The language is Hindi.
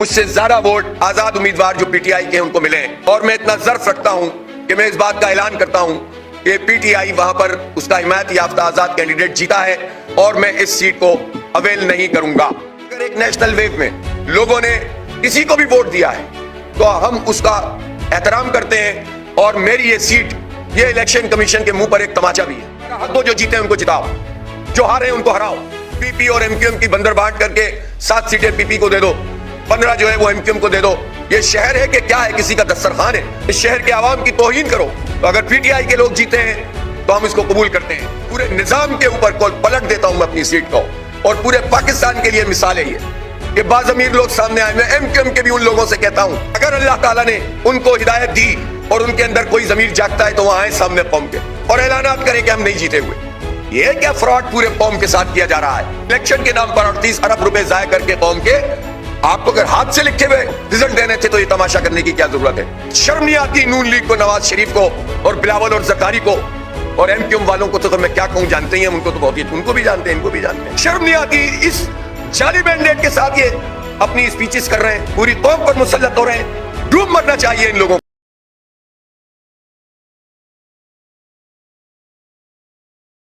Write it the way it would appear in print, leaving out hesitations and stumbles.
उससे ज्यादा वोट आजाद उम्मीदवार जो पीटीआई के उनको मिले और मैं इतना ज़र्फ रखता हूं कि मैं इस बात का ऐलान करता हूं कि पीटीआई वहां पर उसका हिमायत याफ्ता आजाद कैंडिडेट जीता है और मैं इस सीट को अवेल नहीं करूंगा। अगर एक नेशनल वेव में लोगों ने किसी को भी वोट दिया है तो हम उसका एहतराम करते हैं और मेरी ये सीट, ये इलेक्शन कमीशन के मुंह पर एक तमाचा भी है। हक दो, जो जीते उनको जिताओ, जो हारे उनको हराओ। पीपी और एमक्यूएम की बंदर बांट करके 7 सीटें पीपी को दे दो, 15 जो है वो एमक्यूएम को दे दो। ये शहर है कि क्या है, किसी का दस्तरखान है? इस शहर के आवाम की तौहीन करो। तो अगर पीटीआई के लोग जीते हैं तो हम इसको कबूल करते हैं। पूरे निजाम के ऊपर को पलट देता हूं मैं अपनी सीट को, और पूरे पाकिस्तान के लिए मिसाल है ये कि बाज़मीर लोग सामने आए। मैं एमक्यूएम के भी उन लोगों से कहता हूं, अगर अल्लाह ताला ने उनको हिदायत दी और उनके अंदर कोई जमीर जागता है तो वहां आए सामने कौम के और ऐलानात करें कि हम नहीं जीते हुए। ये क्या फ्रॉड पूरे कौम के साथ किया जा रहा है? इलेक्शन के नाम पर 38 अरब रुपए जाया करके कौम के, आपको अगर हाथ से लिखे हुए रिजल्ट देने थे तो ये तमाशा करने की क्या जरूरत है? शर्म नहीं आती नून लीग को, नवाज शरीफ को और बिलावल और जकारी को और एमक्यूएम वालों को? तो मैं क्या कहूं, जानते ही हैं उनको, तो बहुत ही, उनको भी जानते हैं, इनको भी जानते हैं। शर्म नहीं आती? इस जाली मैंडेट के साथ ये अपनी स्पीचेस कर रहे हैं, पूरी कौम पर मुसल्लत हो रहे हैं। डूब मरना चाहिए इन लोगों को।